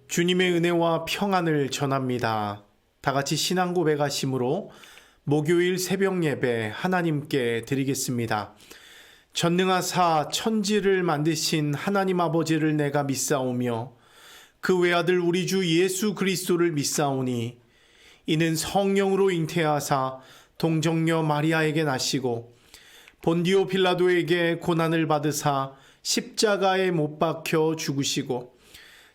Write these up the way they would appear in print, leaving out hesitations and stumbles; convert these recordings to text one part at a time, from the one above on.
주님의 은혜와 평안을 전합니다. 다 같이 신앙 고백하심으로 목요일 새벽 예배 하나님께 드리겠습니다. 전능하사 천지를 만드신 하나님 아버지를 내가 믿사오며 그 외아들 우리 주 예수 그리스도를 믿사오니 이는 성령으로 잉태하사 동정녀 마리아에게 나시고 본디오 빌라도에게 고난을 받으사 십자가에 못 박혀 죽으시고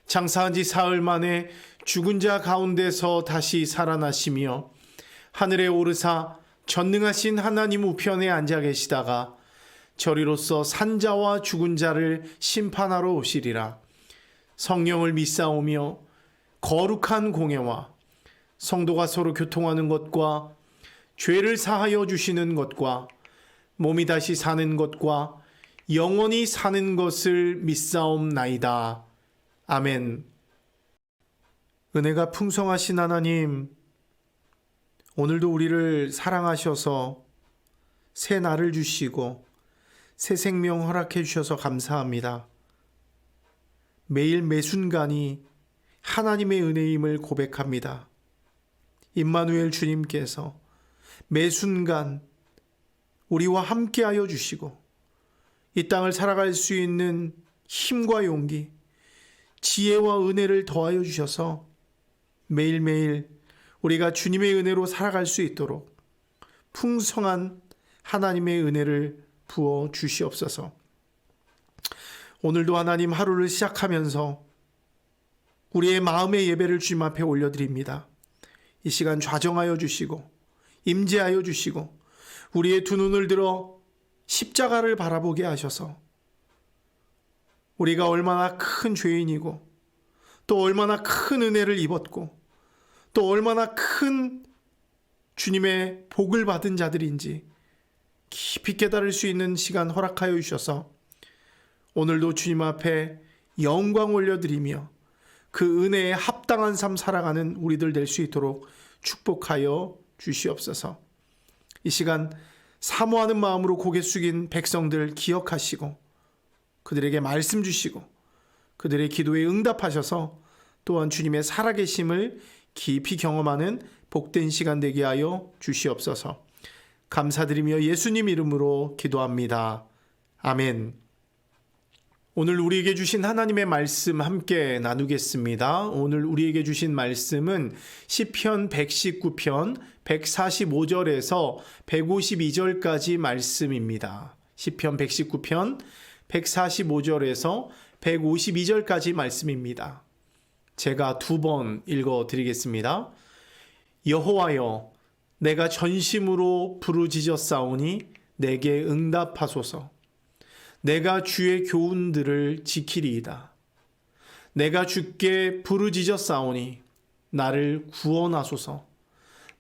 장사한 지 사흘 만에 죽은 자 가운데서 다시 살아나시며 하늘에 오르사 전능하신 하나님 우편에 앉아 계시다가 저리로서 산자와 죽은 자를 심판하러 오시리라. 성령을 믿사오며 거룩한 공예와 성도가 서로 교통하는 것과 죄를 사하여 주시는 것과 몸이 다시 사는 것과 영원히 사는 것을 믿사옵나이다. 아멘. 은혜가 풍성하신 하나님, 오늘도 우리를 사랑하셔서 새 날을 주시고 새 생명 허락해 주셔서 감사합니다. 매일 매순간이 하나님의 은혜임을 고백합니다. 임마누엘 주님께서 매순간 우리와 함께하여 주시고 이 땅을 살아갈 수 있는 힘과 용기, 지혜와 은혜를 더하여 주셔서 매일매일 우리가 주님의 은혜로 살아갈 수 있도록 풍성한 하나님의 은혜를 부어 주시옵소서. 오늘도 하나님 하루를 시작하면서 우리의 마음의 예배를 주님 앞에 올려드립니다. 이 시간 좌정하여 주시고 임재하여 주시고 우리의 두 눈을 들어 십자가를 바라보게 하셔서 우리가 얼마나 큰 죄인이고 또 얼마나 큰 은혜를 입었고 또 얼마나 큰 주님의 복을 받은 자들인지 깊이 깨달을 수 있는 시간 허락하여 주셔서 오늘도 주님 앞에 영광 올려드리며 그 은혜에 합당한 삶 살아가는 우리들 될 수 있도록 축복하여 주시옵소서. 이 시간 사모하는 마음으로 고개 숙인 백성들 기억하시고 그들에게 말씀 주시고 그들의 기도에 응답하셔서 또한 주님의 살아계심을 깊이 경험하는 복된 시간 되게 하여 주시옵소서. 감사드리며 예수님 이름으로 기도합니다. 아멘. 오늘 우리에게 주신 하나님의 말씀 함께 나누겠습니다. 오늘 우리에게 주신 말씀은 시편 119편 145절에서 152절까지 말씀입니다. 시편 119편 145절에서 152절까지 말씀입니다. 제가 두 번 읽어드리겠습니다. 여호와여, 내가 전심으로 부르짖었사오니 내게 응답하소서. 내가 주의 교훈들을 지키리이다. 내가 주께 부르짖었사오니 나를 구원하소서.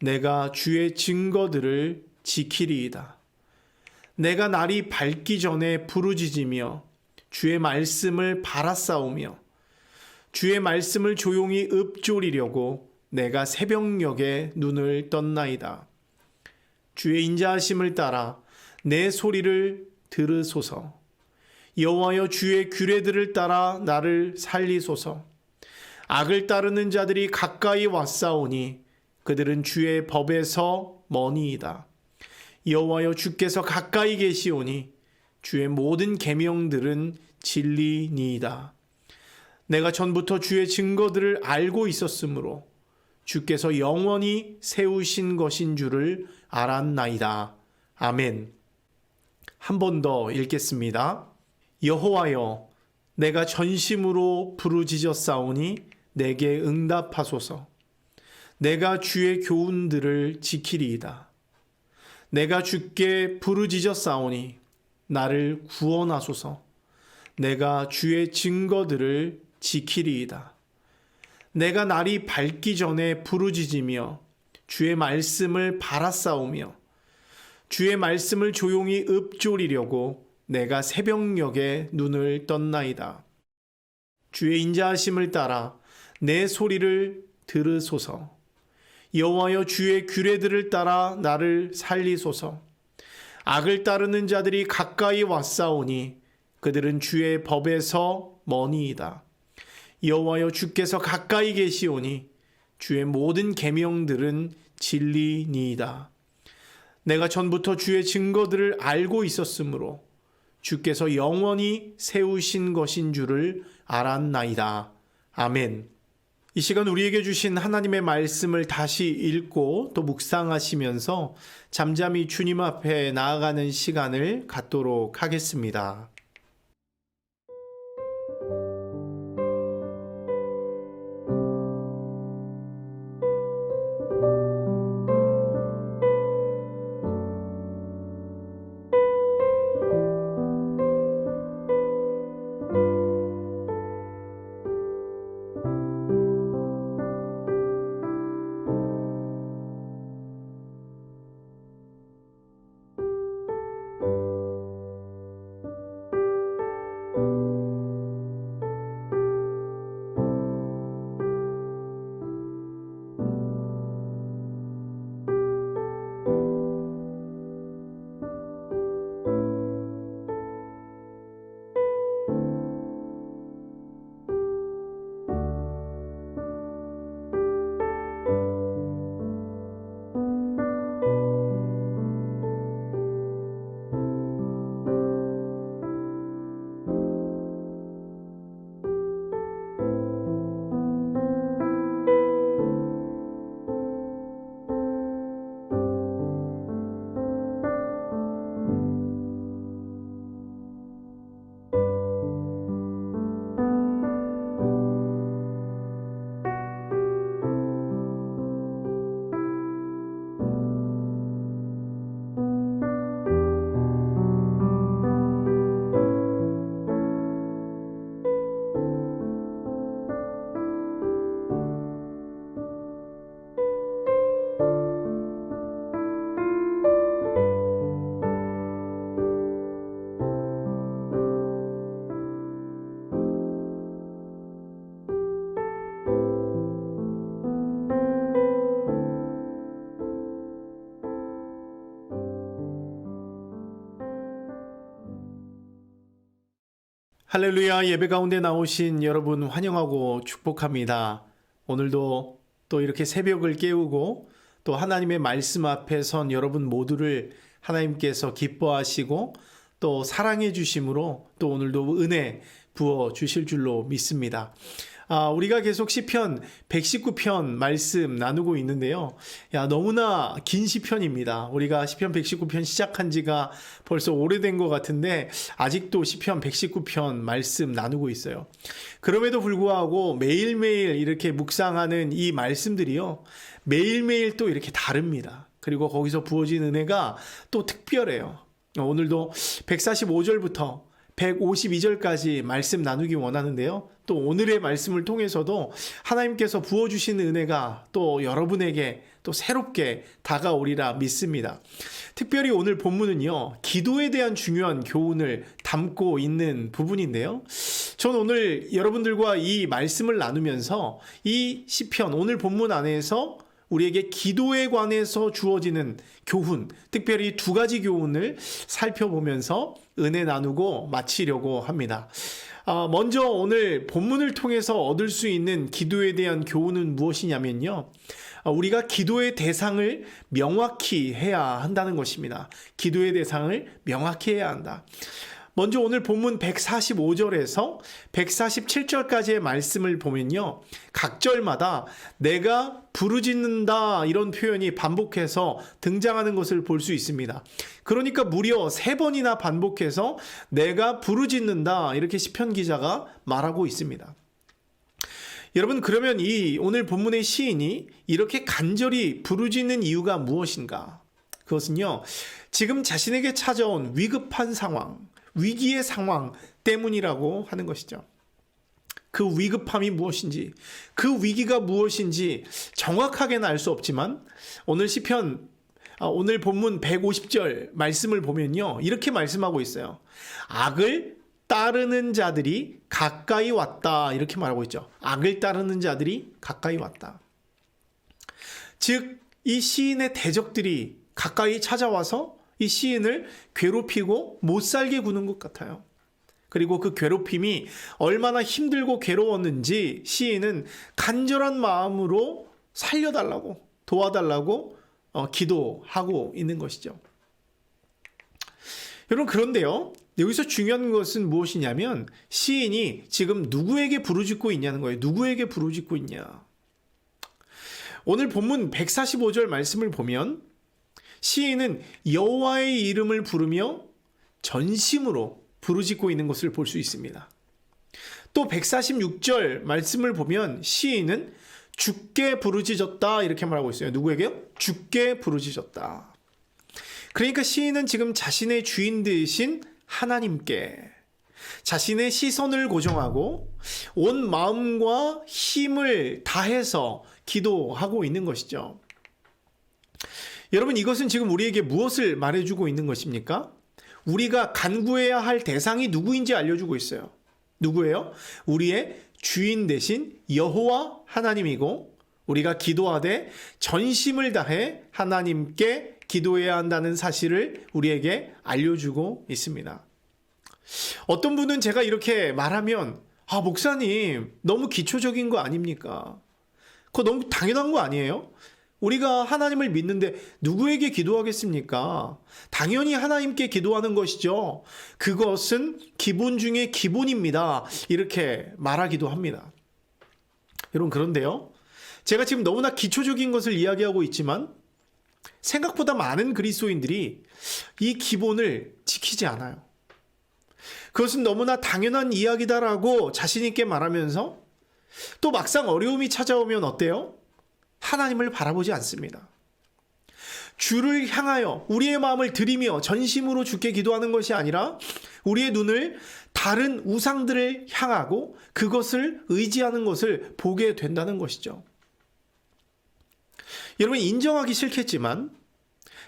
내가 주의 증거들을 지키리이다. 내가 날이 밝기 전에 부르짖으며 주의 말씀을 바라싸우며 주의 말씀을 조용히 읊조리려고 내가 새벽녘에 눈을 떴나이다. 주의 인자하심을 따라 내 소리를 들으소서. 여호와여, 주의 규례들을 따라 나를 살리소서. 악을 따르는 자들이 가까이 왔사오니 그들은 주의 법에서 머니이다. 여호와여, 주께서 가까이 계시오니 주의 모든 계명들은 진리니이다. 내가 전부터 주의 증거들을 알고 있었으므로 주께서 영원히 세우신 것인 줄을 알았나이다. 아멘. 한 번 더 읽겠습니다. 여호와여, 내가 전심으로 부르짖었사오니 내게 응답하소서. 내가 주의 교훈들을 지키리이다. 내가 주께 부르짖었사오니 나를 구원하소서. 내가 주의 증거들을 지키리이다. 내가 날이 밝기 전에 부르짖으며 주의 말씀을 바라싸우며 주의 말씀을 조용히 읊조리려고 내가 새벽녘에 눈을 떴나이다. 주의 인자하심을 따라 내 소리를 들으소서. 여호와여, 주의 규례들을 따라 나를 살리소서. 악을 따르는 자들이 가까이 왔사오니 그들은 주의 법에서 머니이다. 여호와여 주께서 가까이 계시오니 주의 모든 계명들은 진리니이다. 내가 전부터 주의 증거들을 알고 있었으므로 주께서 영원히 세우신 것인 줄을 알았나이다. 아멘. 이 시간 우리에게 주신 하나님의 말씀을 다시 읽고 또 묵상하시면서 잠잠히 주님 앞에 나아가는 시간을 갖도록 하겠습니다. 할렐루야. 예배 가운데 나오신 여러분 환영하고 축복합니다. 오늘도 또 이렇게 새벽을 깨우고 또 하나님의 말씀 앞에 선 여러분 모두를 하나님께서 기뻐하시고 또 사랑해 주심으로 또 오늘도 은혜 부어 주실 줄로 믿습니다. 우리가 계속 시편 119편 말씀 나누고 있는데요. 너무나 긴 시편입니다. 우리가 시편 119편 시작한 지가 벌써 오래된 것 같은데 아직도 시편 119편 말씀 나누고 있어요. 그럼에도 불구하고 매일매일 이렇게 묵상하는 이 말씀들이요, 매일매일 또 이렇게 다릅니다. 그리고 거기서 부어진 은혜가 또 특별해요. 오늘도 145절부터 152절까지 말씀 나누기 원하는데요. 또 오늘의 말씀을 통해서도 하나님께서 부어주신 은혜가 또 여러분에게 또 새롭게 다가오리라 믿습니다. 특별히 오늘 본문은요, 기도에 대한 중요한 교훈을 담고 있는 부분인데요. 전 오늘 여러분들과 이 말씀을 나누면서 이 시편 오늘 본문 안에서 우리에게 기도에 관해서 주어지는 교훈, 특별히 두 가지 교훈을 살펴보면서 은혜 나누고 마치려고 합니다. 먼저 오늘 본문을 통해서 얻을 수 있는 기도에 대한 교훈은 무엇이냐면요, 우리가 기도의 대상을 명확히 해야 한다는 것입니다. 기도의 대상을 명확히 해야 한다. 먼저 오늘 본문 145절에서 147절까지의 말씀을 보면요, 각 절마다 내가 부르짖는다 이런 표현이 반복해서 등장하는 것을 볼 수 있습니다. 그러니까 무려 3번이나 반복해서 내가 부르짖는다 이렇게 시편 기자가 말하고 있습니다. 여러분, 그러면 이 오늘 본문의 시인이 이렇게 간절히 부르짖는 이유가 무엇인가? 그것은요, 지금 자신에게 찾아온 위급한 상황, 위기의 상황 때문이라고 하는 것이죠. 그 위급함이 무엇인지, 그 위기가 무엇인지 정확하게는 알 수 없지만 오늘 시편, 오늘 본문 150절 말씀을 보면요, 이렇게 말씀하고 있어요. 악을 따르는 자들이 가까이 왔다 이렇게 말하고 있죠. 악을 따르는 자들이 가까이 왔다. 즉, 이 시인의 대적들이 가까이 찾아와서 이 시인을 괴롭히고 못 살게 구는 것 같아요. 그리고 그 괴롭힘이 얼마나 힘들고 괴로웠는지 시인은 간절한 마음으로 살려달라고, 도와달라고 기도하고 있는 것이죠. 여러분, 그런데요, 여기서 중요한 것은 무엇이냐면 시인이 지금 누구에게 부르짖고 있냐는 거예요. 누구에게 부르짖고 있냐. 오늘 본문 145절 말씀을 보면 시인은 여호와의 이름을 부르며 전심으로 부르짖고 있는 것을 볼 수 있습니다. 또 146절 말씀을 보면 시인은 주께 부르짖었다 이렇게 말하고 있어요. 누구에게요? 주께 부르짖었다. 그러니까 시인은 지금 자신의 주인 되신 하나님께 자신의 시선을 고정하고 온 마음과 힘을 다해서 기도하고 있는 것이죠. 여러분, 이것은 지금 우리에게 무엇을 말해주고 있는 것입니까? 우리가 간구해야 할 대상이 누구인지 알려주고 있어요. 누구예요? 우리의 주인 되신 여호와 하나님이고, 우리가 기도하되 전심을 다해 하나님께 기도해야 한다는 사실을 우리에게 알려주고 있습니다. 어떤 분은 제가 이렇게 말하면 목사님 너무 기초적인 거 아닙니까? 그거 너무 당연한 거 아니에요? 우리가 하나님을 믿는데 누구에게 기도하겠습니까? 당연히 하나님께 기도하는 것이죠. 그것은 기본 중에 기본입니다. 이렇게 말하기도 합니다. 여러분, 그런데요, 제가 지금 너무나 기초적인 것을 이야기하고 있지만 생각보다 많은 그리스도인들이 이 기본을 지키지 않아요. 그것은 너무나 당연한 이야기다라고 자신 있게 말하면서 또 막상 어려움이 찾아오면 어때요? 하나님을 바라보지 않습니다. 주를 향하여 우리의 마음을 들이며 전심으로 주께 기도하는 것이 아니라 우리의 눈을 다른 우상들을 향하고 그것을 의지하는 것을 보게 된다는 것이죠. 여러분, 인정하기 싫겠지만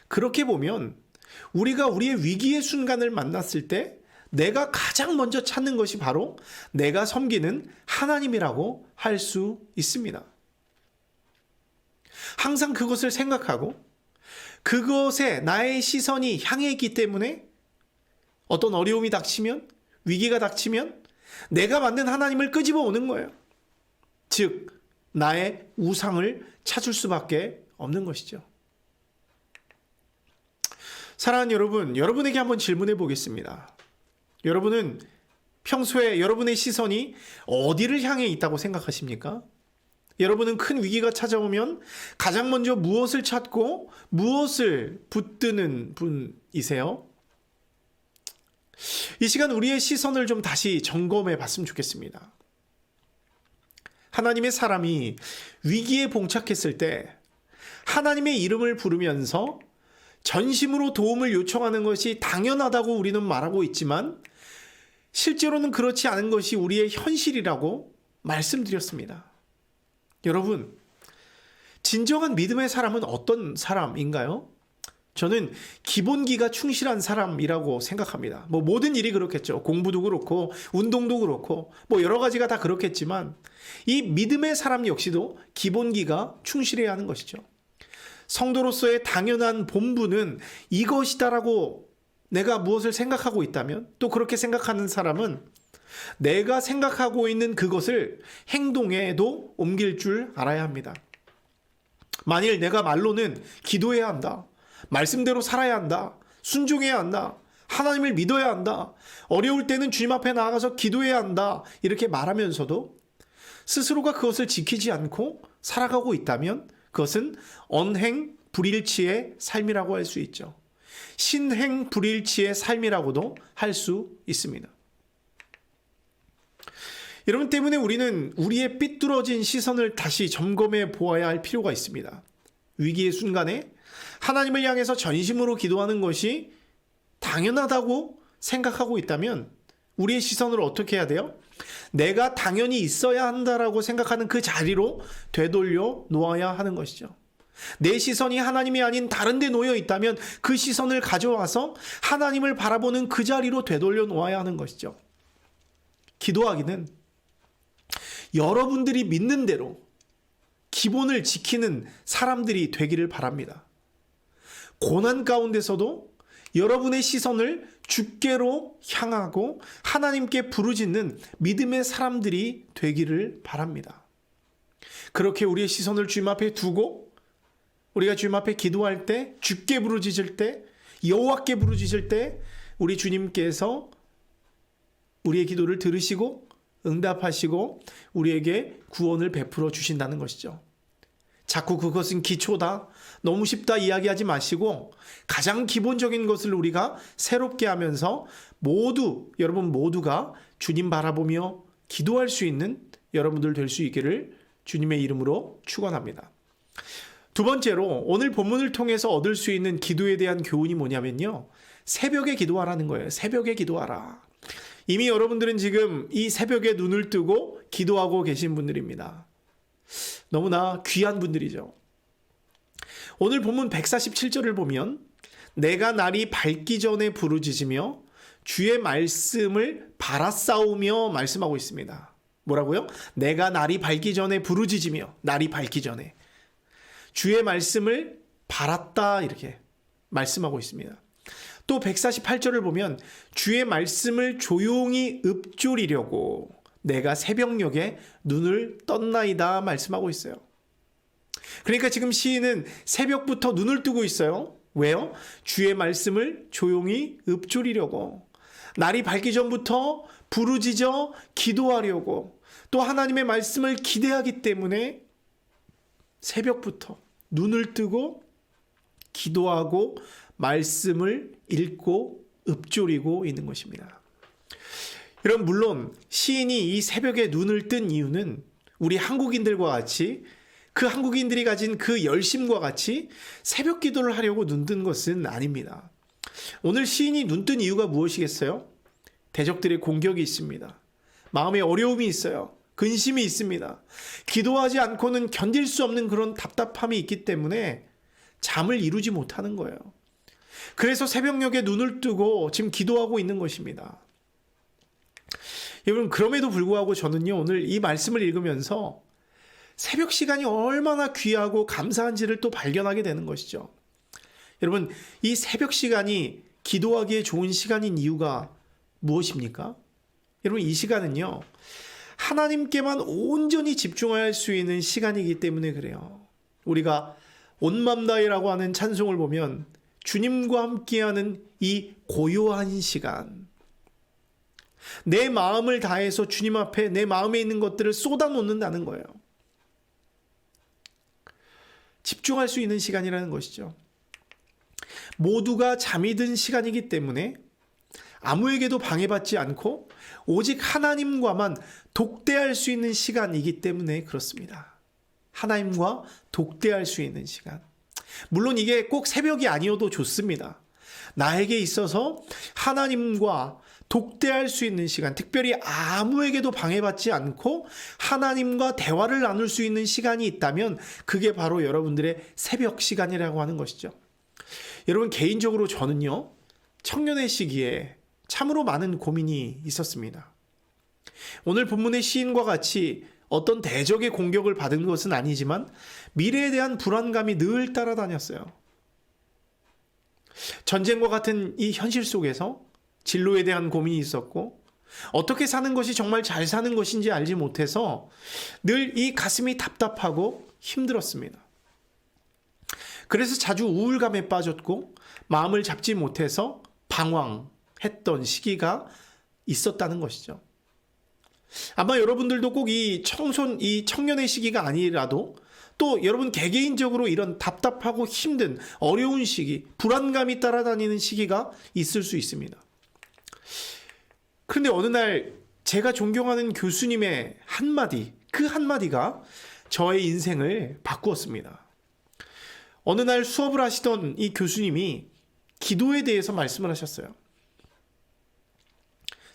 그렇게 보면 우리가 우리의 위기의 순간을 만났을 때 내가 가장 먼저 찾는 것이 바로 내가 섬기는 하나님이라고 할 수 있습니다. 항상 그것을 생각하고 그것에 나의 시선이 향해 있기 때문에 어떤 어려움이 닥치면, 위기가 닥치면 내가 만든 하나님을 끄집어 오는 거예요. 즉, 나의 우상을 찾을 수밖에 없는 것이죠. 사랑하는 여러분, 여러분에게 한번 질문해 보겠습니다. 여러분은 평소에 여러분의 시선이 어디를 향해 있다고 생각하십니까? 여러분은 큰 위기가 찾아오면 가장 먼저 무엇을 찾고 무엇을 붙드는 분이세요? 이 시간 우리의 시선을 좀 다시 점검해 봤으면 좋겠습니다. 하나님의 사람이 위기에 봉착했을 때 하나님의 이름을 부르면서 전심으로 도움을 요청하는 것이 당연하다고 우리는 말하고 있지만 실제로는 그렇지 않은 것이 우리의 현실이라고 말씀드렸습니다. 여러분, 진정한 믿음의 사람은 어떤 사람인가요? 저는 기본기가 충실한 사람이라고 생각합니다. 모든 일이 그렇겠죠. 공부도 그렇고 운동도 그렇고 여러 가지가 다 그렇겠지만 이 믿음의 사람 역시도 기본기가 충실해야 하는 것이죠. 성도로서의 당연한 본분은 이것이다라고 내가 무엇을 생각하고 있다면, 또 그렇게 생각하는 사람은 내가 생각하고 있는 그것을 행동에도 옮길 줄 알아야 합니다. 만일 내가 말로는 기도해야 한다, 말씀대로 살아야 한다, 순종해야 한다, 하나님을 믿어야 한다, 어려울 때는 주님 앞에 나아가서 기도해야 한다, 이렇게 말하면서도 스스로가 그것을 지키지 않고 살아가고 있다면 그것은 언행 불일치의 삶이라고 할 수 있죠. 신행 불일치의 삶이라고도 할 수 있습니다. 여러분, 때문에 우리는 우리의 삐뚤어진 시선을 다시 점검해 보아야 할 필요가 있습니다. 위기의 순간에 하나님을 향해서 전심으로 기도하는 것이 당연하다고 생각하고 있다면 우리의 시선을 어떻게 해야 돼요? 내가 당연히 있어야 한다라고 생각하는 그 자리로 되돌려 놓아야 하는 것이죠. 내 시선이 하나님이 아닌 다른 데 놓여 있다면 그 시선을 가져와서 하나님을 바라보는 그 자리로 되돌려 놓아야 하는 것이죠. 기도하기는 여러분들이 믿는 대로 기본을 지키는 사람들이 되기를 바랍니다. 고난 가운데서도 여러분의 시선을 주께로 향하고 하나님께 부르짖는 믿음의 사람들이 되기를 바랍니다. 그렇게 우리의 시선을 주님 앞에 두고 우리가 주님 앞에 기도할 때, 주께 부르짖을 때, 여호와께 부르짖을 때 우리 주님께서 우리의 기도를 들으시고 응답하시고 우리에게 구원을 베풀어 주신다는 것이죠. 자꾸 그것은 기초다, 너무 쉽다 이야기하지 마시고 가장 기본적인 것을 우리가 새롭게 하면서 여러분 모두가 주님 바라보며 기도할 수 있는 여러분들 될 수 있기를 주님의 이름으로 축원합니다. 두 번째로 오늘 본문을 통해서 얻을 수 있는 기도에 대한 교훈이 뭐냐면요, 새벽에 기도하라는 거예요. 새벽에 기도하라. 이미 여러분들은 지금 이 새벽에 눈을 뜨고 기도하고 계신 분들입니다. 너무나 귀한 분들이죠. 오늘 본문 147절을 보면 내가 날이 밝기 전에 부르짖으며 주의 말씀을 바라싸우며 말씀하고 있습니다. 뭐라고요? 내가 날이 밝기 전에 부르짖으며, 날이 밝기 전에 주의 말씀을 바랐다 이렇게 말씀하고 있습니다. 또 148절을 보면 주의 말씀을 조용히 읊조리려고 내가 새벽녘에 눈을 떴나이다 말씀하고 있어요. 그러니까 지금 시인은 새벽부터 눈을 뜨고 있어요. 왜요? 주의 말씀을 조용히 읊조리려고, 날이 밝기 전부터 부르짖어 기도하려고, 또 하나님의 말씀을 기대하기 때문에 새벽부터 눈을 뜨고 기도하고 말씀을 읽고 읊조리고 있는 것입니다. 여러분, 물론 시인이 이 새벽에 눈을 뜬 이유는 우리 한국인들과 같이, 그 한국인들이 가진 그 열심과 같이 새벽 기도를 하려고 눈 뜬 것은 아닙니다. 오늘 시인이 눈 뜬 이유가 무엇이겠어요? 대적들의 공격이 있습니다. 마음에 어려움이 있어요. 근심이 있습니다. 기도하지 않고는 견딜 수 없는 그런 답답함이 있기 때문에 잠을 이루지 못하는 거예요. 그래서 새벽녘에 눈을 뜨고 지금 기도하고 있는 것입니다. 여러분, 그럼에도 불구하고 저는요, 오늘 이 말씀을 읽으면서 새벽 시간이 얼마나 귀하고 감사한지를 또 발견하게 되는 것이죠. 여러분, 이 새벽 시간이 기도하기에 좋은 시간인 이유가 무엇입니까? 여러분, 이 시간은요, 하나님께만 온전히 집중할 수 있는 시간이기 때문에 그래요. 우리가 온 맘 다해라고 하는 찬송을 보면 주님과 함께하는 이 고요한 시간, 내 마음을 다해서 주님 앞에 내 마음에 있는 것들을 쏟아놓는다는 거예요. 집중할 수 있는 시간이라는 것이죠. 모두가 잠이 든 시간이기 때문에 아무에게도 방해받지 않고 오직 하나님과만 독대할 수 있는 시간이기 때문에 그렇습니다. 하나님과 독대할 수 있는 시간. 물론 이게 꼭 새벽이 아니어도 좋습니다. 나에게 있어서 하나님과 독대할 수 있는 시간, 특별히 아무에게도 방해받지 않고 하나님과 대화를 나눌 수 있는 시간이 있다면 그게 바로 여러분들의 새벽 시간이라고 하는 것이죠. 여러분, 개인적으로 저는요, 청년의 시기에 참으로 많은 고민이 있었습니다. 오늘 본문의 시인과 같이 어떤 대적의 공격을 받은 것은 아니지만 미래에 대한 불안감이 늘 따라다녔어요. 전쟁과 같은 이 현실 속에서 진로에 대한 고민이 있었고, 어떻게 사는 것이 정말 잘 사는 것인지 알지 못해서 늘 이 가슴이 답답하고 힘들었습니다. 그래서 자주 우울감에 빠졌고 마음을 잡지 못해서 방황했던 시기가 있었다는 것이죠. 아마 여러분들도 꼭 이 청년의 시기가 아니라도 또 여러분 개개인적으로 이런 답답하고 힘든 어려운 시기, 불안감이 따라다니는 시기가 있을 수 있습니다. 그런데 어느 날 제가 존경하는 교수님의 한마디, 그 한마디가 저의 인생을 바꾸었습니다. 어느 날 수업을 하시던 이 교수님이 기도에 대해서 말씀을 하셨어요.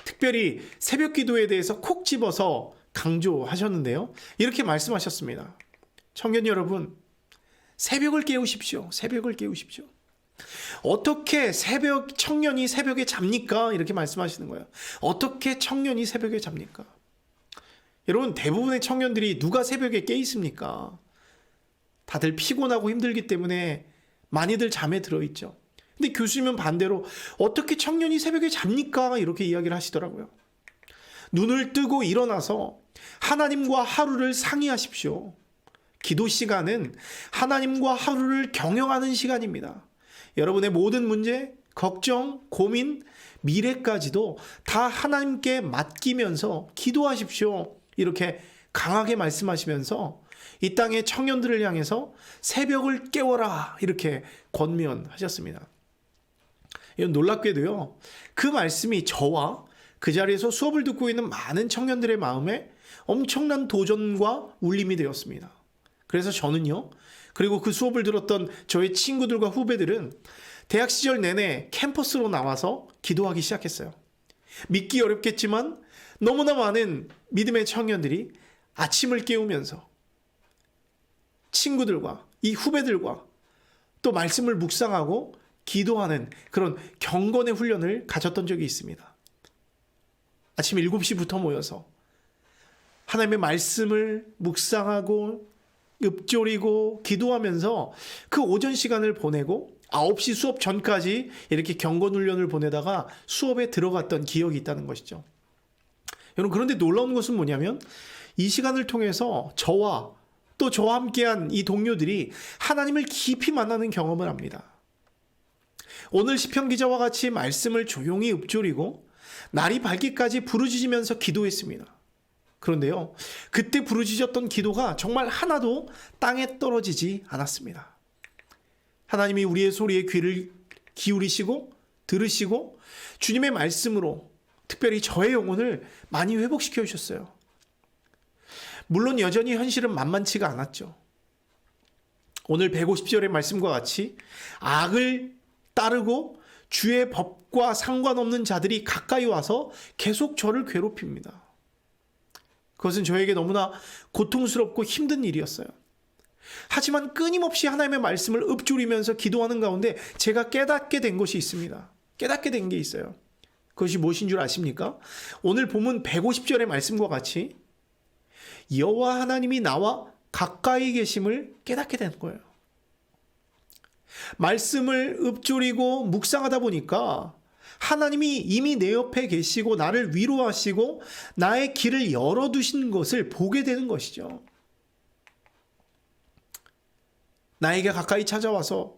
특별히 새벽 기도에 대해서 콕 집어서 강조하셨는데요. 이렇게 말씀하셨습니다. 청년 여러분, 새벽을 깨우십시오. 새벽을 깨우십시오. 어떻게 청년이 새벽에 잡니까? 이렇게 말씀하시는 거예요. 어떻게 청년이 새벽에 잡니까? 여러분, 대부분의 청년들이 누가 새벽에 깨 있습니까? 다들 피곤하고 힘들기 때문에 많이들 잠에 들어있죠. 근데 교수님은 반대로 어떻게 청년이 새벽에 잡니까? 이렇게 이야기를 하시더라고요. 눈을 뜨고 일어나서 하나님과 하루를 상의하십시오. 기도 시간은 하나님과 하루를 경영하는 시간입니다. 여러분의 모든 문제, 걱정, 고민, 미래까지도 다 하나님께 맡기면서 기도하십시오. 이렇게 강하게 말씀하시면서 이 땅의 청년들을 향해서 새벽을 깨워라 이렇게 권면하셨습니다. 이건 놀랍게도요, 그 말씀이 저와 그 자리에서 수업을 듣고 있는 많은 청년들의 마음에 엄청난 도전과 울림이 되었습니다. 그래서 저는요, 그리고 그 수업을 들었던 저의 친구들과 후배들은 대학 시절 내내 캠퍼스로 나와서 기도하기 시작했어요. 믿기 어렵겠지만 너무나 많은 믿음의 청년들이 아침을 깨우면서 친구들과 이 후배들과 또 말씀을 묵상하고 기도하는 그런 경건의 훈련을 가졌던 적이 있습니다. 아침 7시부터 모여서 하나님의 말씀을 묵상하고 읊조리고 기도하면서 그 오전 시간을 보내고 9시 수업 전까지 이렇게 경건 훈련을 보내다가 수업에 들어갔던 기억이 있다는 것이죠. 여러분, 그런데 놀라운 것은 뭐냐면 이 시간을 통해서 저와 또 저와 함께한 이 동료들이 하나님을 깊이 만나는 경험을 합니다. 오늘 시편 기자와 같이 말씀을 조용히 읊조리고 날이 밝기까지 부르짖으면서 기도했습니다. 그런데요, 그때 부르짖었던 기도가 정말 하나도 땅에 떨어지지 않았습니다. 하나님이 우리의 소리에 귀를 기울이시고 들으시고 주님의 말씀으로 특별히 저의 영혼을 많이 회복시켜 주셨어요. 물론 여전히 현실은 만만치가 않았죠. 오늘 150절의 말씀과 같이 악을 따르고 주의 법과 상관없는 자들이 가까이 와서 계속 저를 괴롭힙니다. 그것은 저에게 너무나 고통스럽고 힘든 일이었어요. 하지만 끊임없이 하나님의 말씀을 읊조리면서 기도하는 가운데 제가 깨닫게 된 것이 있습니다. 깨닫게 된 게 있어요. 그것이 무엇인 줄 아십니까? 오늘 본문 150절의 말씀과 같이 여호와 하나님이 나와 가까이 계심을 깨닫게 된 거예요. 말씀을 읊조리고 묵상하다 보니까 하나님이 이미 내 옆에 계시고 나를 위로하시고 나의 길을 열어두신 것을 보게 되는 것이죠. 나에게 가까이 찾아와서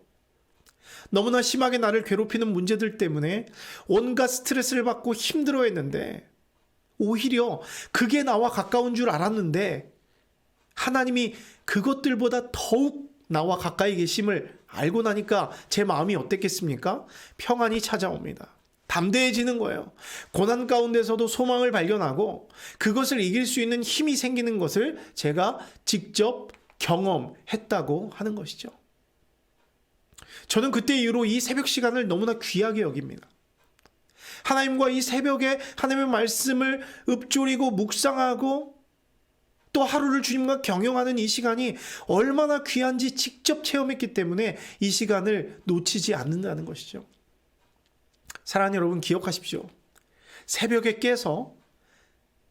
너무나 심하게 나를 괴롭히는 문제들 때문에 온갖 스트레스를 받고 힘들어했는데 오히려 그게 나와 가까운 줄 알았는데 하나님이 그것들보다 더욱 나와 가까이 계심을 알고 나니까 제 마음이 어땠겠습니까? 평안이 찾아옵니다. 담대해지는 거예요. 고난 가운데서도 소망을 발견하고 그것을 이길 수 있는 힘이 생기는 것을 제가 직접 경험했다고 하는 것이죠. 저는 그때 이후로 이 새벽 시간을 너무나 귀하게 여깁니다. 하나님과 이 새벽에 하나님의 말씀을 읊조리고 묵상하고 또 하루를 주님과 경영하는 이 시간이 얼마나 귀한지 직접 체험했기 때문에 이 시간을 놓치지 않는다는 것이죠. 사랑하는 여러분, 기억하십시오. 새벽에 깨서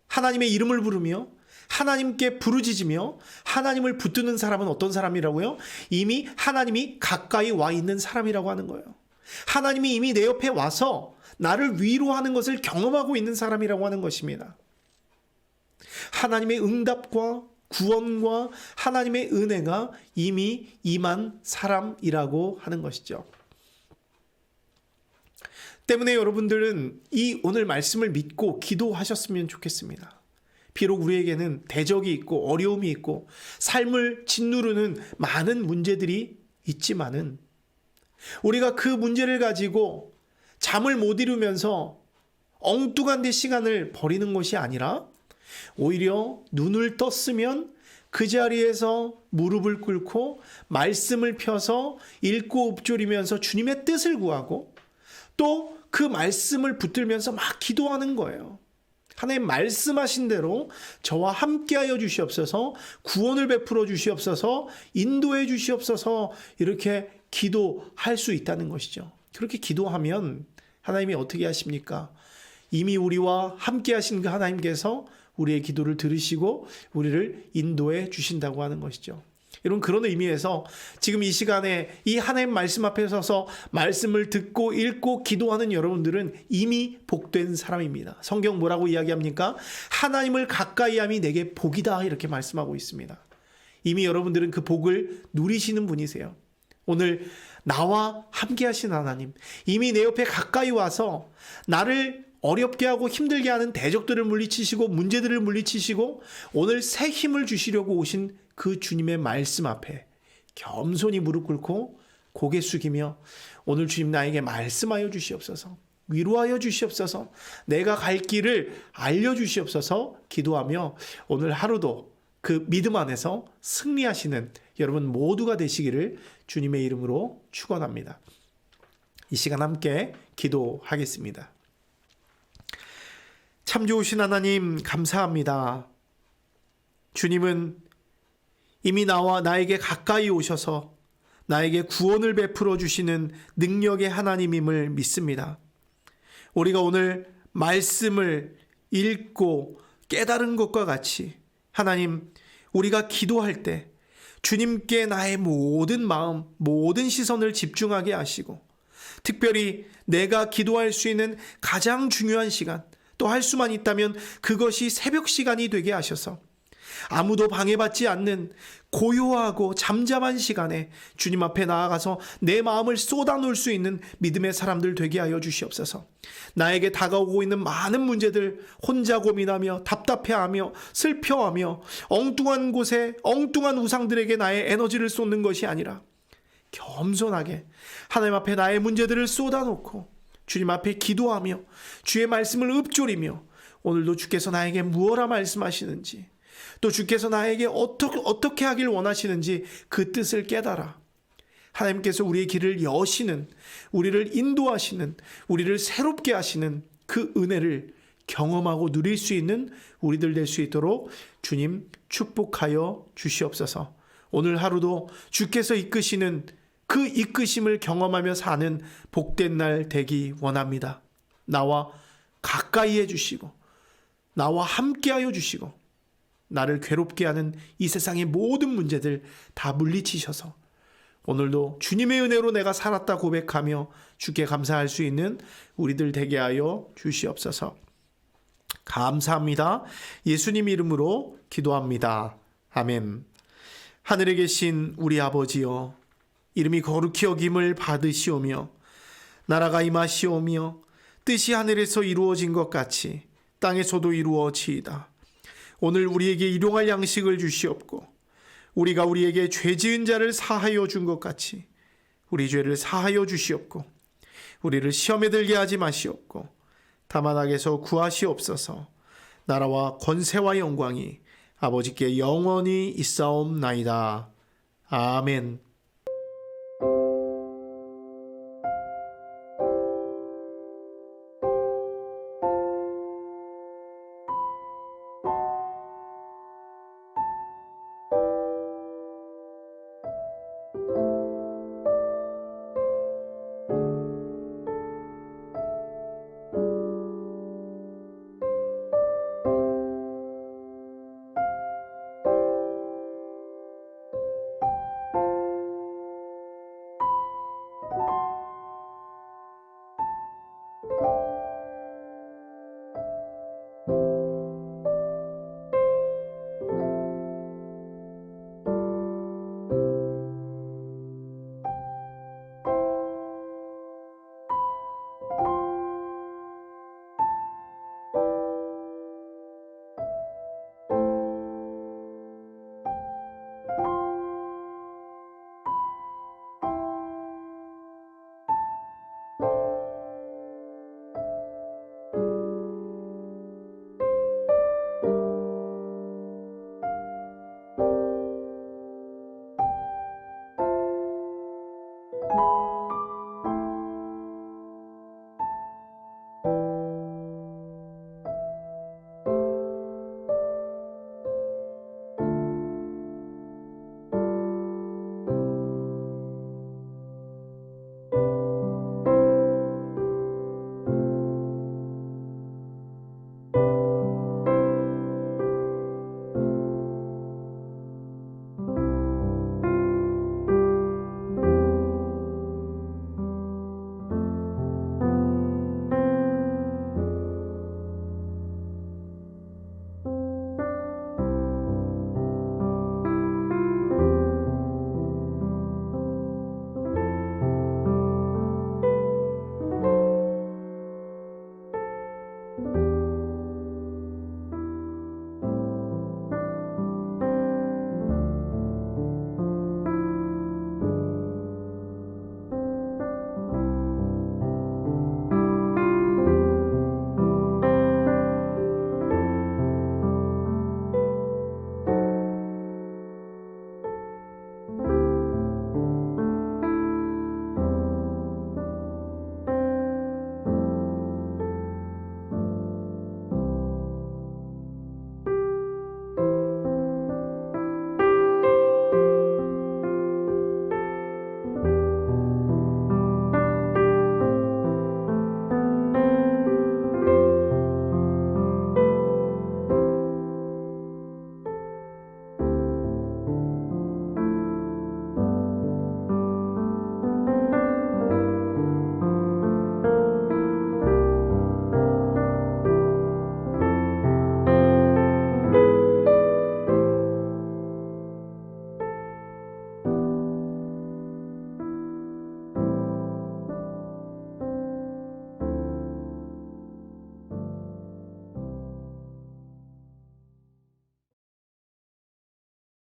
하나님의 이름을 부르며 하나님께 부르짖으며 하나님을 붙드는 사람은 어떤 사람이라고요? 이미 하나님이 가까이 와 있는 사람이라고 하는 거예요. 하나님이 이미 내 옆에 와서 나를 위로하는 것을 경험하고 있는 사람이라고 하는 것입니다. 하나님의 응답과 구원과 하나님의 은혜가 이미 임한 사람이라고 하는 것이죠. 때문에 여러분들은 이 오늘 말씀을 믿고 기도하셨으면 좋겠습니다. 비록 우리에게는 대적이 있고 어려움이 있고 삶을 짓누르는 많은 문제들이 있지만은 우리가 그 문제를 가지고 잠을 못 이루면서 엉뚱한 데 시간을 버리는 것이 아니라 오히려 눈을 떴으면 그 자리에서 무릎을 꿇고 말씀을 펴서 읽고 읊조리면서 주님의 뜻을 구하고 또 그 말씀을 붙들면서 막 기도하는 거예요. 하나님 말씀하신 대로 저와 함께하여 주시옵소서, 구원을 베풀어 주시옵소서, 인도해 주시옵소서, 이렇게 기도할 수 있다는 것이죠. 그렇게 기도하면 하나님이 어떻게 하십니까? 이미 우리와 함께 하신 그 하나님께서 우리의 기도를 들으시고 우리를 인도해 주신다고 하는 것이죠. 여러분, 그런 의미에서 지금 이 시간에 이 하나님 말씀 앞에 서서 말씀을 듣고 읽고 기도하는 여러분들은 이미 복된 사람입니다. 성경 뭐라고 이야기합니까? 하나님을 가까이함이 내게 복이다, 이렇게 말씀하고 있습니다. 이미 여러분들은 그 복을 누리시는 분이세요. 오늘 나와 함께 하신 하나님, 이미 내 옆에 가까이 와서 나를 어렵게 하고 힘들게 하는 대적들을 물리치시고 문제들을 물리치시고 오늘 새 힘을 주시려고 오신 그 주님의 말씀 앞에 겸손히 무릎 꿇고 고개 숙이며 오늘 주님 나에게 말씀하여 주시옵소서, 위로하여 주시옵소서, 내가 갈 길을 알려주시옵소서 기도하며 오늘 하루도 그 믿음 안에서 승리하시는 여러분 모두가 되시기를 주님의 이름으로 축원합니다. 이 시간 함께 기도하겠습니다. 참 좋으신 하나님, 감사합니다. 주님은 이미 나에게 가까이 오셔서 나에게 구원을 베풀어 주시는 능력의 하나님임을 믿습니다. 우리가 오늘 말씀을 읽고 깨달은 것과 같이 하나님, 우리가 기도할 때 주님께 나의 모든 마음, 모든 시선을 집중하게 하시고 특별히 내가 기도할 수 있는 가장 중요한 시간, 또 할 수만 있다면 그것이 새벽 시간이 되게 하셔서 아무도 방해받지 않는 고요하고 잠잠한 시간에 주님 앞에 나아가서 내 마음을 쏟아놓을 수 있는 믿음의 사람들 되게 하여 주시옵소서. 나에게 다가오고 있는 많은 문제들 혼자 고민하며 답답해하며 슬퍼하며 엉뚱한 곳에 엉뚱한 우상들에게 나의 에너지를 쏟는 것이 아니라 겸손하게 하나님 앞에 나의 문제들을 쏟아놓고 주님 앞에 기도하며 주의 말씀을 읊조리며 오늘도 주께서 나에게 무엇라 말씀하시는지, 또 주께서 나에게 어떻게 하길 원하시는지 그 뜻을 깨달아 하나님께서 우리의 길을 여시는, 우리를 인도하시는, 우리를 새롭게 하시는 그 은혜를 경험하고 누릴 수 있는 우리들 될 수 있도록 주님 축복하여 주시옵소서. 오늘 하루도 주께서 이끄시는 그 이끄심을 경험하며 사는 복된 날 되기 원합니다. 나와 가까이 해주시고 나와 함께하여 주시고 나를 괴롭게 하는 이 세상의 모든 문제들 다 물리치셔서 오늘도 주님의 은혜로 내가 살았다 고백하며 주께 감사할 수 있는 우리들 되게 하여 주시옵소서. 감사합니다. 예수님 이름으로 기도합니다. 아멘. 하늘에 계신 우리 아버지여, 이름이 거룩히 여김을 받으시오며 나라가 임하시오며 뜻이 하늘에서 이루어진 것 같이 땅에서도 이루어지이다. 오늘 우리에게 일용할 양식을 주시옵고 우리가 우리에게 죄 지은 자를 사하여 준 것 같이 우리 죄를 사하여 주시옵고 우리를 시험에 들게 하지 마시옵고 다만 악에서 구하시옵소서. 나라와 권세와 영광이 아버지께 영원히 있사옵나이다. 아멘.